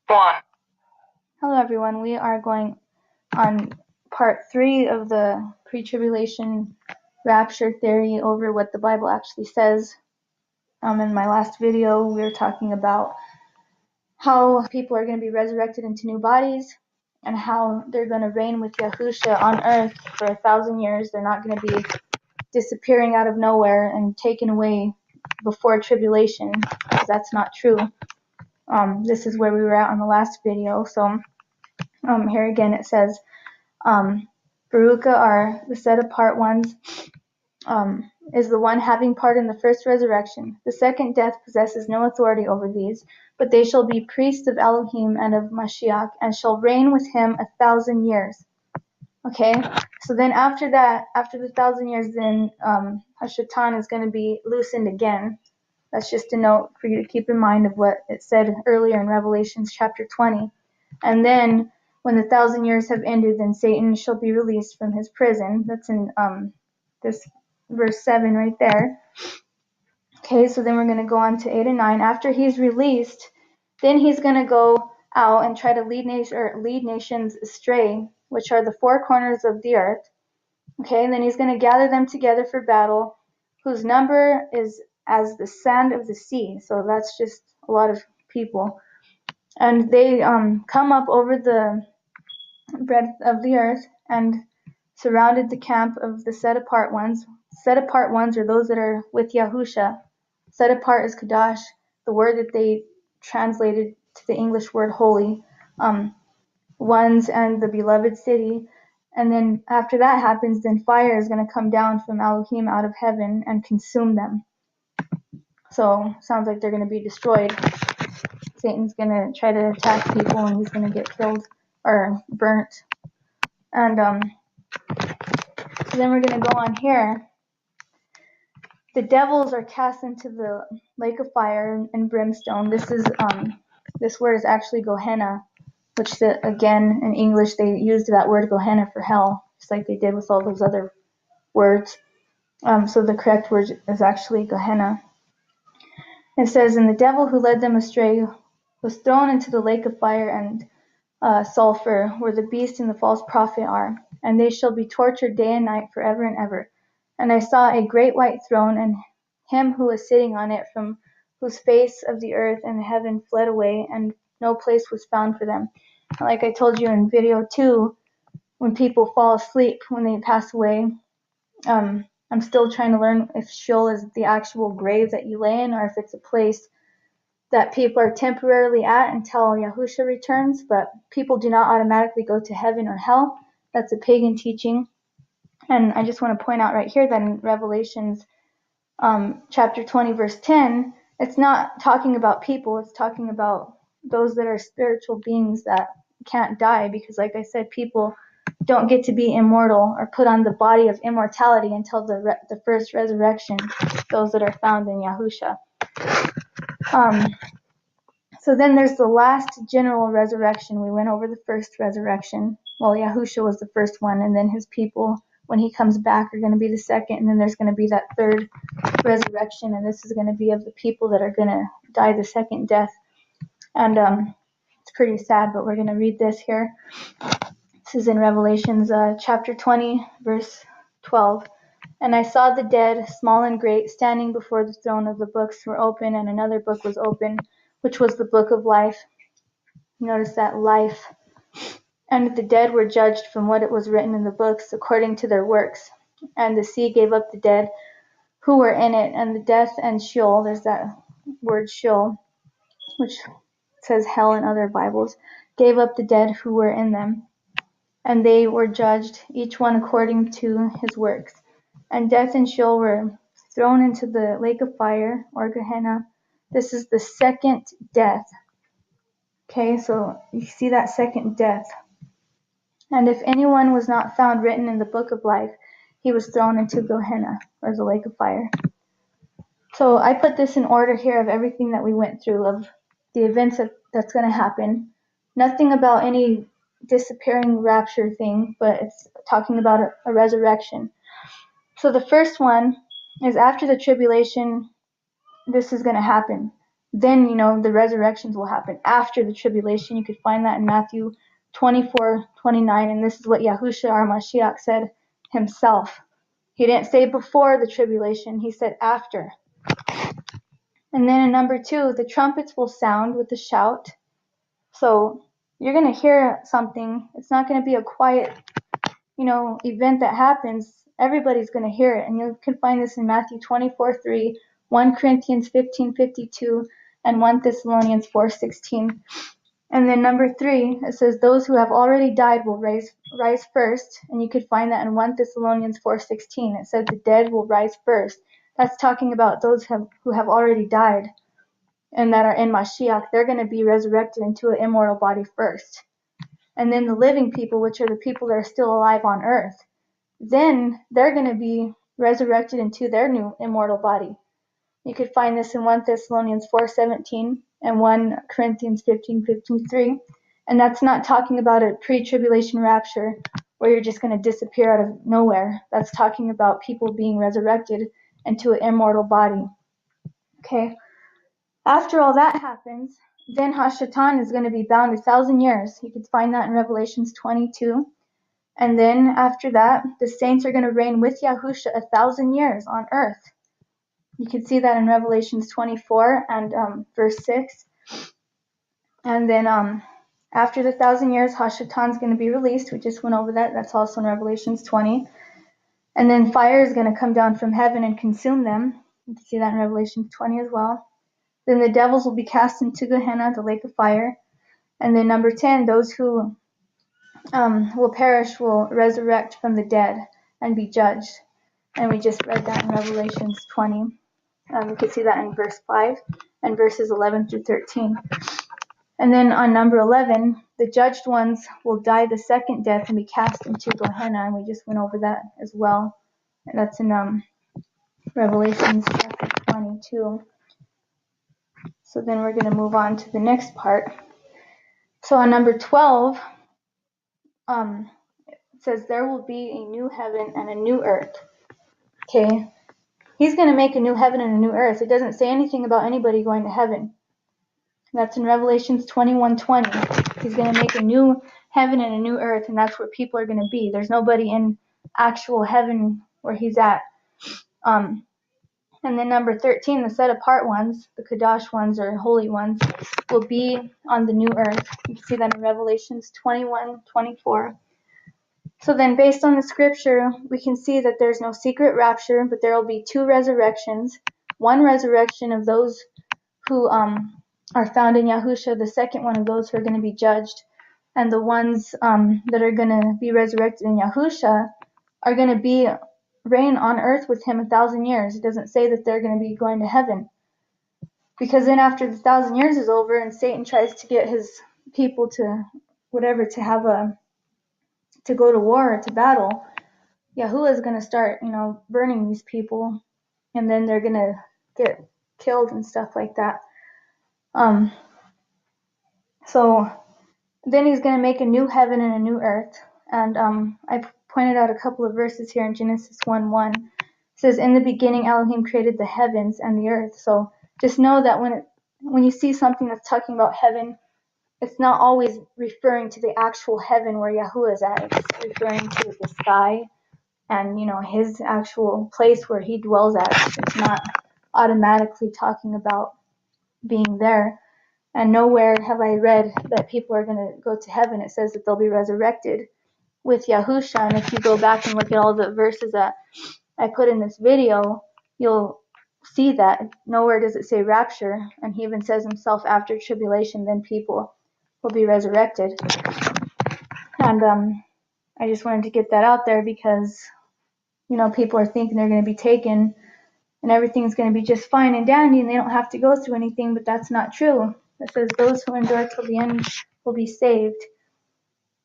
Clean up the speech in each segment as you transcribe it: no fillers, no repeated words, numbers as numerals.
One. Hello everyone, we are going on part 3 of the pre-tribulation rapture theory over what the Bible actually says. In my last video we were talking about how people are going to be resurrected into new bodies and how they're going to reign with Yahusha on earth for 1,000 years. They're not going to be disappearing out of nowhere and taken away before tribulation, because that's not true. This is where we were at on the last video. So here again it says, Baruka are the set apart ones, is the one having part in the first resurrection. The second death possesses no authority over these, but they shall be priests of Elohim and of Mashiach, and shall reign with him 1,000 years. Okay, so then after that, after the 1,000 years, then Hashatan is going to be loosened again. That's just a note for you to keep in mind of what it said earlier in Revelation chapter 20. And then when the 1,000 years have ended, then Satan shall be released from his prison. That's in this verse 7 right there. Okay, so then we're going to go on to 8 and 9. After he's released, then he's going to go out and try to lead nations astray, which are the four corners of the earth. Okay, and then he's going to gather them together for battle, whose number is as the sand of the sea. So that's just a lot of people. And they come up over the breadth of the earth and surrounded the camp of the set apart ones. Set apart ones are those that are with Yahusha. Set apart is Kadash, the word that they translated to the English word holy. Ones and the beloved city. And then after that happens, then fire is going to come down from Elohim out of heaven and consume them. So sounds like they're going to be destroyed. Satan's going to try to attack people and he's going to get killed or burnt. And so then we're going to go on here. The devils are cast into the lake of fire and brimstone. This word is actually Gehenna, which again in English they used that word Gehenna for hell, just like they did with all those other words. So the correct word is actually Gehenna. It says, and the devil who led them astray was thrown into the lake of fire and sulfur, where the beast and the false prophet are, and they shall be tortured day and night forever and ever. And I saw a great white throne, and him who was sitting on it, from whose face of the earth and heaven fled away, and no place was found for them. Like I told you in video 2, when people fall asleep, when they pass away, I'm still trying to learn if Sheol is the actual grave that you lay in, or if it's a place that people are temporarily at until Yahusha returns, but people do not automatically go to heaven or hell. That's a pagan teaching. And I just want to point out right here that in Revelations chapter 20, verse 10, it's not talking about people, it's talking about those that are spiritual beings that can't die, because like I said, people don't get to be immortal or put on the body of immortality until the first resurrection, those that are found in Yahusha. So then there's the last general resurrection. We went over the first resurrection. Well, Yahusha was the first one, and then his people, when he comes back, are going to be the second, and then there's going to be that third resurrection, and this is going to be of the people that are going to die the second death. And it's pretty sad, but we're going to read this here. This is in Revelations chapter 20, verse 12. And I saw the dead, small and great, standing before the throne. Of the books were open, and another book was open, which was the book of life. Notice that, life. And the dead were judged from what it was written in the books, according to their works. And the sea gave up the dead who were in it, and the death and Sheol, there's that word Sheol, which says hell in other Bibles, gave up the dead who were in them. And they were judged, each one according to his works. And death and Sheol were thrown into the lake of fire, or Gehenna. This is the second death. Okay, so you see that second death. And if anyone was not found written in the book of life, he was thrown into Gehenna, or the lake of fire. So I put this in order here of everything that we went through, of the events that's going to happen. Nothing about any disappearing rapture thing, but it's talking about a resurrection. So the first one is after the tribulation, this is going to happen. then, the resurrections will happen after the tribulation. You could find that in Matthew 24:29, and this is what Yahushua our Mashiach said himself. He didn't say before the tribulation, he said after. And then in number 2, the trumpets will sound with a shout. So you're going to hear something. It's not going to be a quiet, event that happens. Everybody's going to hear it. And you can find this in Matthew 24:3, 1 Corinthians 15:52, and 1 Thessalonians 4:16. And then number 3, it says those who have already died will rise first. And you could find that in 1 Thessalonians 4:16. It says the dead will rise first. That's talking about those who have already died and that are in Mashiach. They're going to be resurrected into an immortal body first. And then the living people, which are the people that are still alive on earth, then they're going to be resurrected into their new immortal body. You could find this in 1 Thessalonians 4:17 and 1 Corinthians 15:53. And that's not talking about a pre-tribulation rapture where you're just going to disappear out of nowhere. That's talking about people being resurrected into an immortal body. Okay. After all that happens, then Hashatan is going to be bound 1,000 years. You can find that in Revelations 22. And then after that, the saints are going to reign with Yahusha 1,000 years on earth. You can see that in Revelations 24 and verse 6. And then after the 1,000 years, Hashatan is going to be released. We just went over that. That's also in Revelations 20. And then fire is going to come down from heaven and consume them. You can see that in Revelations 20 as well. Then the devils will be cast into Gehenna, the lake of fire. And then number 10, those who will perish will resurrect from the dead and be judged. And we just read that in Revelations 20. You can see that in verse 5 and verses 11 through 13. And then on number 11, the judged ones will die the second death and be cast into Gehenna. And we just went over that as well. And that's in Revelations chapter 22. So then we're going to move on to the next part. So on number 12, it says there will be a new heaven and a new earth. Okay, he's going to make a new heaven and a new earth. It doesn't say anything about anybody going to heaven. That's in Revelations 21:20. He's going to make a new heaven and a new earth, and that's where people are going to be. There's nobody in actual heaven where he's at. And then number 13, the set apart ones, the Kadosh ones or holy ones, will be on the new earth. You can see that in Revelations 21:24. So then based on the scripture, we can see that there's no secret rapture, but there will be 2 resurrections. One resurrection of those who are found in Yahusha, the second one of those who are going to be judged. And the ones that are going to be resurrected in Yahusha are going to be reign on earth with him 1,000 years. It doesn't say that they're going to be going to heaven. Because then after the 1,000 years is over and Satan tries to get his people to to go to war or to battle, Yahuwah is going to start, burning these people, and then they're going to get killed and stuff like that. So then he's going to make a new heaven and a new earth. And I pointed out a couple of verses here in Genesis 1:1. It says, in the beginning Elohim created the heavens and the earth. So just know that when you see something that's talking about heaven, it's not always referring to the actual heaven where Yahuwah is at. It's referring to the sky and, his actual place where he dwells at. It's not automatically talking about being there. And nowhere have I read that people are going to go to heaven. It says that they'll be resurrected with Yahusha. And if you go back and look at all the verses that I put in this video, you'll see that nowhere does it say rapture. And he even says himself, after tribulation, then people will be resurrected. And I just wanted to get that out there because, people are thinking they're going to be taken and everything's going to be just fine and dandy and they don't have to go through anything, but that's not true. It says those who endure till the end will be saved.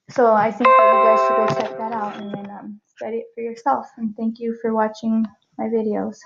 So I think that you guys should go check that out and then study it for yourself. And thank you for watching my videos.